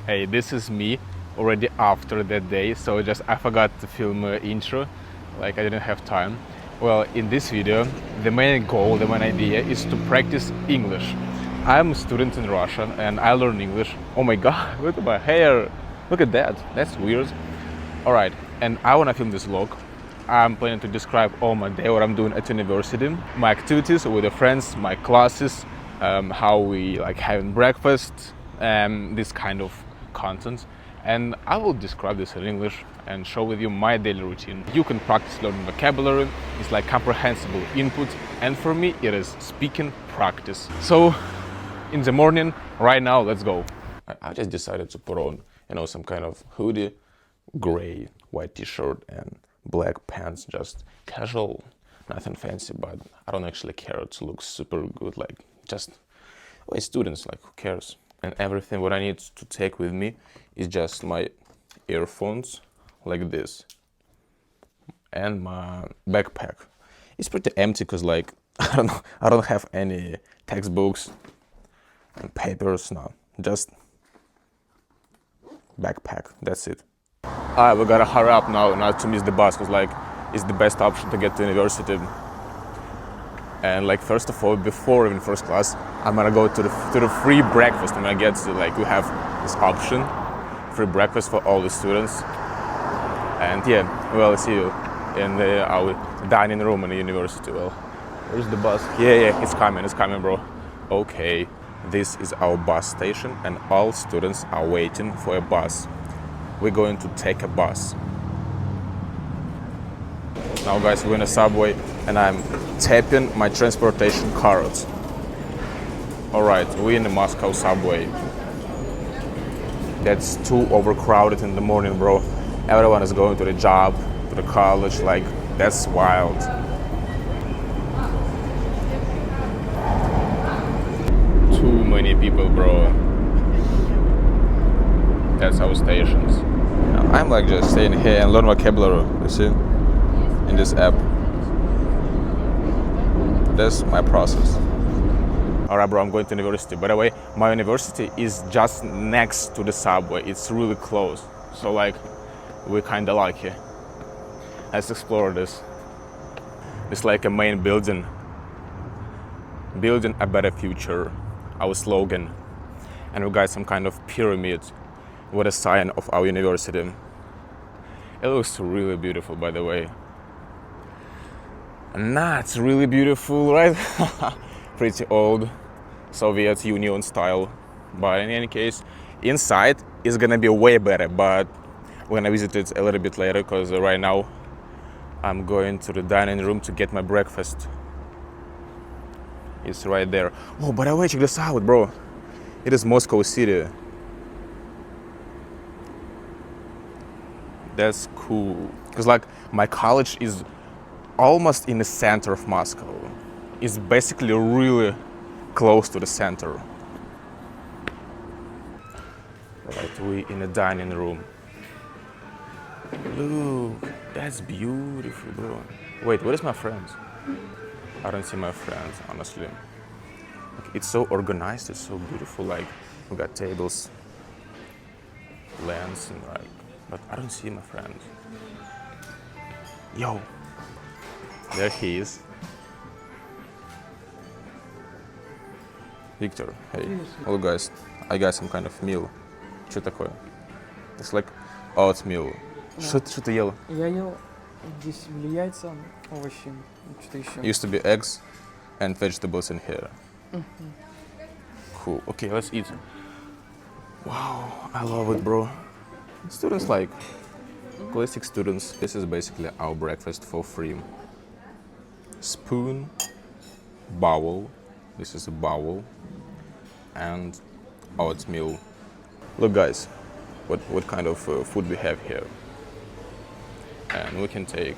Hey, this is me already after that day, so I forgot to film intro, like I didn't have time. Well, in this video, the main goal, the main idea is to practice English. I'm a student in Russia and I learn English. Oh my god, look at my hair! Look at that, that's weird. Alright, and I wanna film this vlog. I'm planning to describe all my day, what I'm doing at university, my activities with the friends, my classes, how we like having breakfast, this kind of content. And I will describe this in English and show with you my daily routine. You can practice learning vocabulary. It's like comprehensible input, and for me it is speaking practice. So in the morning, right now, let's go. I just decided to put on, some kind of hoodie, gray, white t-shirt and black pants, just casual, nothing fancy, but I don't actually care. It looks super good, like just students, like who cares? And everything what I need to take with me is just my earphones, like this, and my backpack. It's pretty empty because like I don't have any textbooks and papers, no, just backpack, that's it. Alright, we gotta hurry up now not to miss the bus, because like it's the best option to get to university. And like first of all, before even first class, I'm gonna go to the free breakfast. I'm gonna get we have this option, free breakfast for all the students. And yeah, well, see you in our dining room in the university. Well, where's the bus? Yeah, it's coming, bro. Okay, this is our bus station, and all students are waiting for a bus. We're going to take a bus. Now guys, we're in a subway and I'm tapping my transportation cards. Alright, we're in the Moscow subway. That's too overcrowded in the morning, bro. Everyone is going to the job, to the college, like that's wild. Too many people, bro. That's our stations. I'm like just staying here and learn vocabulary, you see, in this app. That's my process. Alright, bro, I'm going to university. By the way, my university is just next to the subway. It's really close. So like, we're kinda lucky. Let's explore this. It's like a main building. Building a better future, our slogan. And we got some kind of pyramid. What a sign of our university. It looks really beautiful, by the way. Nah, it's really beautiful, right? Pretty old Soviet Union style. But in any case, inside is gonna be way better, but we're gonna visit it a little bit later, because right now I'm going to the dining room to get my breakfast. It's right there. Oh, by the way, check this out, bro. It is Moscow City. That's cool, because like my college is almost in the center of Moscow. It's basically really close to the center. Right, we're in a dining room. Look, that's beautiful, bro. Wait, where is my friends? I don't see my friends, honestly. Like, it's so organized, it's so beautiful. Like we got tables, lamps, and like. But I don't see my friends. Yo, there he is. Victor, hey. Hello guys, I got some kind of meal. Что такое? It's like oatmeal. Что ты ел? Я ел, здесь были яйца, овощи, что-то еще. Used to be eggs and vegetables in here. Cool, okay, let's eat. Wow, I love it, bro. Students like classic students. This is basically our breakfast for free. Spoon, bowl. This is a bowl, and oatmeal. Look, guys, what kind of food we have here. And we can take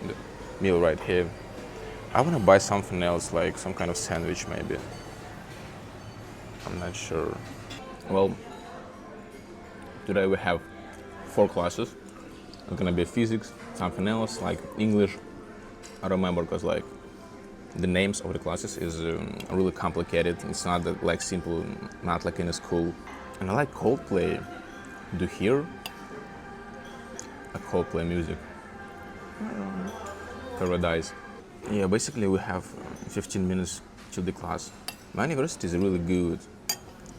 the meal right here. I wanna buy something else, like some kind of sandwich maybe. I'm not sure. Well, today we have 4 classes. It's gonna be physics, something else like English. I don't remember, because like the names of the classes is really complicated. It's not that, like simple, not like in a school. And I like Coldplay. do here. I call play music. Paradise. Yeah, basically we have 15 minutes to the class. My university is really good.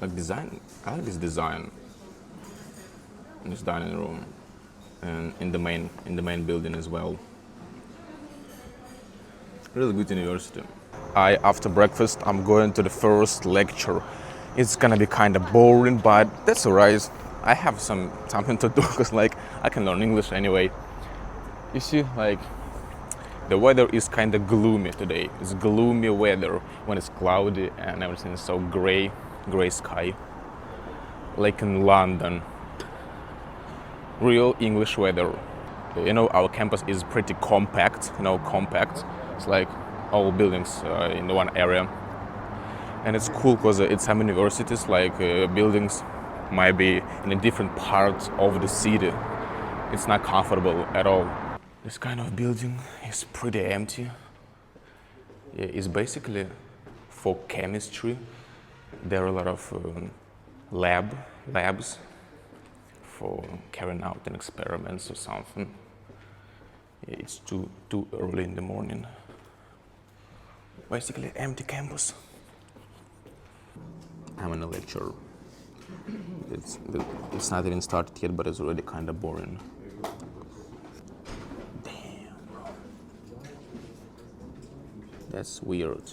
Like design, I like this design. In this dining room, and in the main building as well. Really good university. After breakfast, I'm going to the first lecture. It's gonna be kind of boring, but that's alright. I have something to do because like I can learn English anyway. You see, like the weather is kind of gloomy today. It's gloomy weather when it's cloudy and everything is so gray sky. Like in London. Real English weather. You know, our campus is pretty compact. Compact. It's like all buildings in one area, and it's cool because it's some universities. Like buildings might be in a different part of the city. It's not comfortable at all. This kind of building is pretty empty. Yeah, it's basically for chemistry. There are a lot of labs for carrying out an experiments or something. Yeah, it's too early in the morning. Basically empty campus. I'm in a lecture. It's not even started yet, but it's already kind of boring. Damn. That's weird.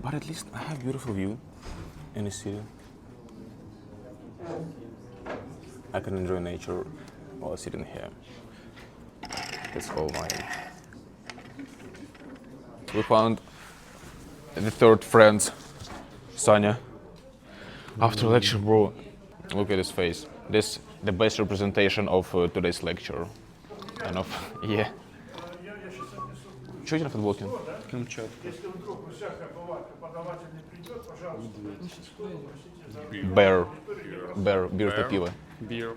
But at least I have beautiful view in the city. I can enjoy nature while sitting here. That's all mine. We found the third friend, Sanya. After lecture, bro, look at his face. This the best representation of today's lecture. Kind of, yeah. Что у тебя на футболке? Камчатка. Bear, beer to пиво. Beer.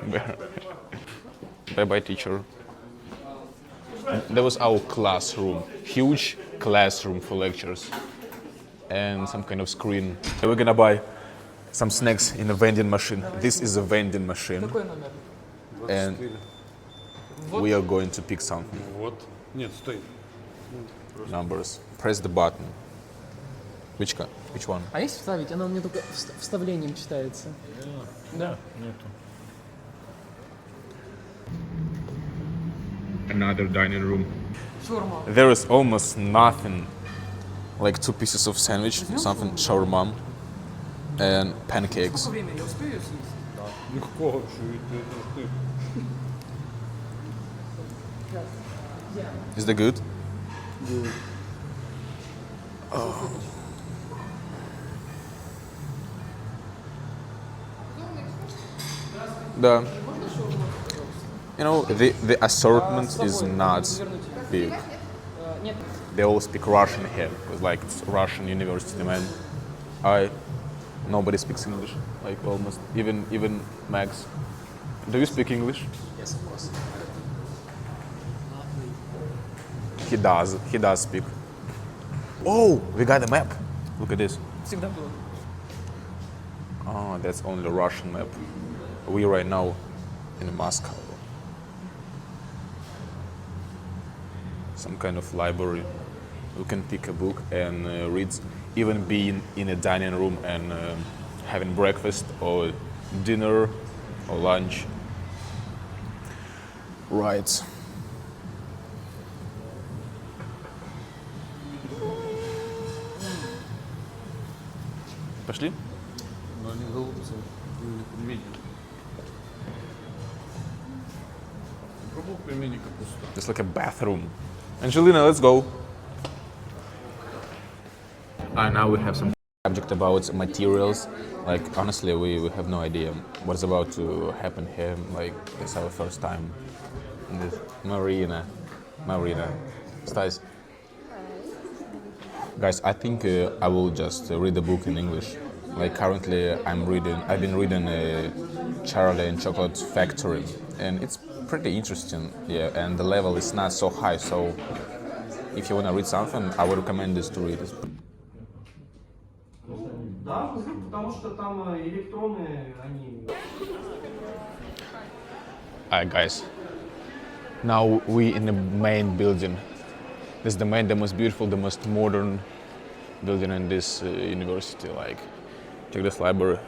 Bear. Bye-bye, teacher. That was our classroom. Huge classroom for lectures. And some kind of screen. We're gonna buy some snacks in a vending machine. This is a vending machine. Какой номер? And we are going to pick something. Вот. Нет, стой. Numbers. Press the button. Which one? А есть вставить? Она у меня только вставлением читается. Да. Нету. Another dining room. Шаурма. There is almost nothing. Like 2 pieces of sandwich, something shawarma, and pancakes. Сколько времени? Я успею ее съесть? Легко вообще. Is that good? The the assortment is not big. Нет. They all speak Russian here, because like it's Russian university, man. Nobody speaks English, like almost even Max. Do you speak English? Yes, of course. He does speak. Oh, we got a map. Look at this. Всегда было. Oh, that's only a Russian map. We right now in Moscow. Some kind of library. You can pick a book and read, even being in a dining room and having breakfast or dinner or lunch. Right. Пошли? Но они голубцы. Пельмени. Пробовал пельмени капуста. It's like a bathroom. Angelina, let's go. Now we have some subject about materials. Like honestly, we have no idea what's about to happen here. Like it's our first time in this Marina. Stais. Guys, I think I will just read the book in English. Like currently, I've been reading Charlie and Chocolate Factory, and it's pretty interesting. Yeah, and the level is not so high. So if you wanna read something, I would recommend this to read. потому что там электроны, они... Alright, guys. Now we in the main building. This is the main, the most beautiful, the most modern building in this university. Like, check this library.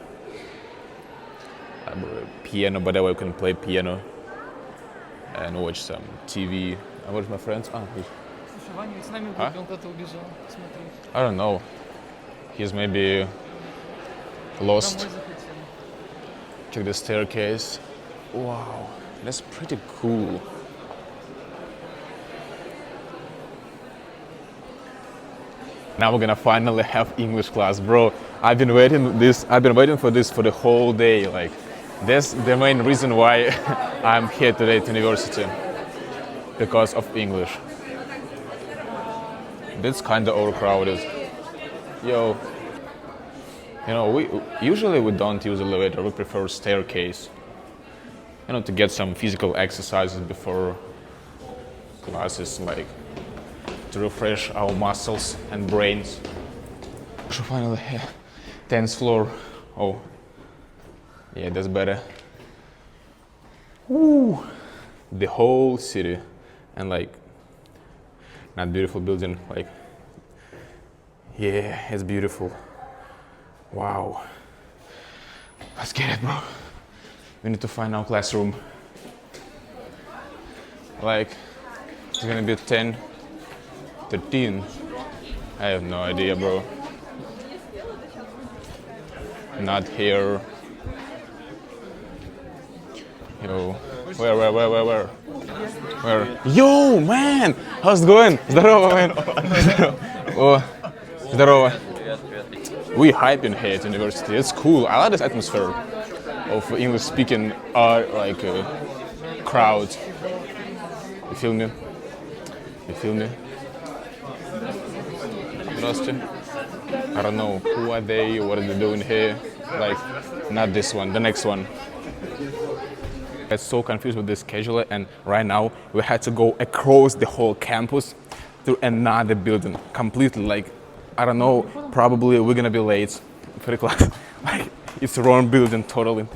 Piano, by the way, you can play piano and watch some TV. I watch my friends. Слушай, Ваня с нами А? был, он куда-то убежал смотреть. I don't know. He's maybe lost. Домой захотел. Check the staircase. Wow, that's pretty cool. Now we're gonna finally have English class, bro. I've been waiting for this for the whole day. Like, that's the main reason why I'm here today at university, because of English. It's kind of overcrowded. Yo, you know, we don't use elevator. We prefer staircase. You know, to get some physical exercises before classes, like to refresh our muscles and brains. So finally, 10th floor. Oh, yeah, that's better. Woo! The whole city, and like, not beautiful building, like, yeah, it's beautiful. Wow. Let's get it, bro. We need to find our classroom. Like, it's gonna be 10, 13. I have no idea, bro. Not here. Yo, where? Yo, man! How's it going? Здорово, man! О, здорово. We hyping here at university. It's cool. I like this atmosphere of English-speaking crowd. You feel me? You feel me? Здравствуйте. I don't know who are they, what are they doing here. Like, not this one, the next one. I was so confused with this schedule, and right now we had to go across the whole campus to another building. Completely, like, I don't know, probably we're gonna be late for the class. Like, it's the wrong building totally.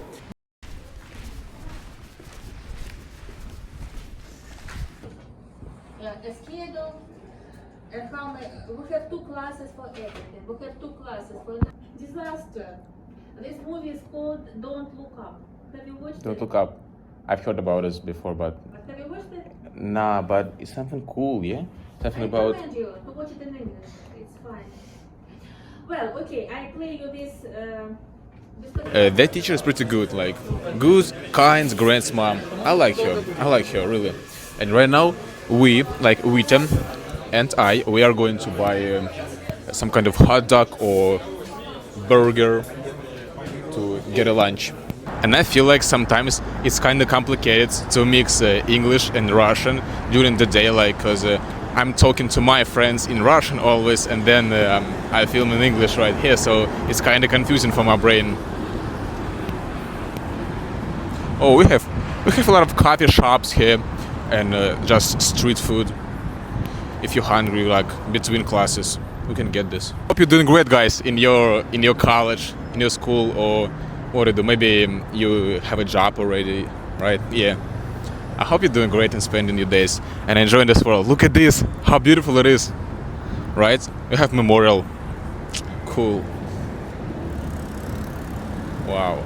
A schedule and how many, we have 2 classes for everything. We have 2 classes for disaster. This movie is called Don't Look Up. Have you watched it? Don't look up. I've heard about this before, but Have you watched it? nah, but it's something cool, yeah? Something I about. recommend you to watch it in English. It's fine. Well, okay, I play you this. That teacher is pretty good, like good, kind grandmom. I like her really. And right now, we, like Witten and we are going to buy some kind of hot dog or burger to get a lunch. And I feel like sometimes it's kind of complicated to mix English and Russian during the day, like, cause I'm talking to my friends in Russian always, and then I film in English right here, so it's kind of confusing for my brain. Oh, we have a lot of coffee shops here, and just street food. If you're hungry, like between classes, we can get this. Hope you're doing great, guys, in your college, in your school, or what do you do? Maybe you have a job already, right? Yeah. I hope you're doing great and spending your days and enjoying this world. Look at this, how beautiful it is, right? We have memorial. Cool. Wow.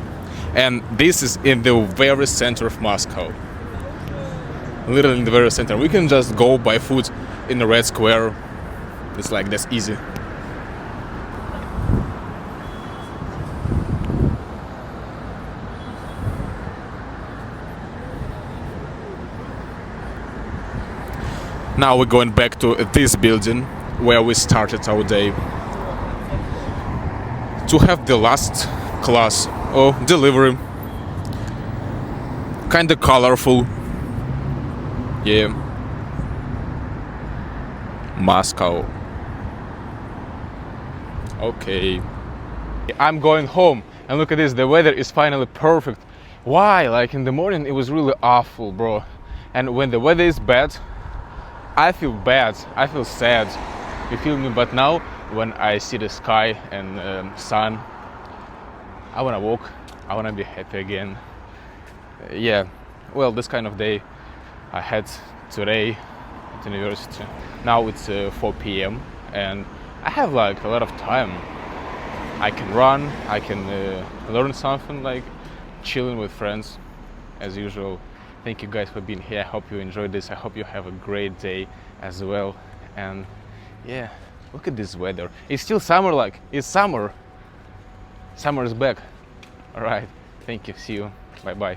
And this is in the very center of Moscow. Literally in the very center. We can just go buy food in the Red Square. It's like that's easy. Now we're going back to this building where we started our day to have the last class or delivery. Kinda colorful. Yeah. Moscow. Okay. I'm going home, and look at this, the weather is finally perfect. Why? Like in the morning it was really awful, bro. And when the weather is bad, I feel bad, I feel sad, you feel me? But now when I see the sky and sun, I wanna walk, I wanna be happy again. Yeah, well, this kind of day I had today at university. Now it's 4 p.m. and I have like a lot of time. I can run, I can learn something, like chilling with friends as usual. Thank you guys for being here. I hope you enjoyed this. I hope you have a great day as well. And yeah, look at this weather. It's still summer, like it's summer. Summer is back. All right, thank you. See you. Bye bye.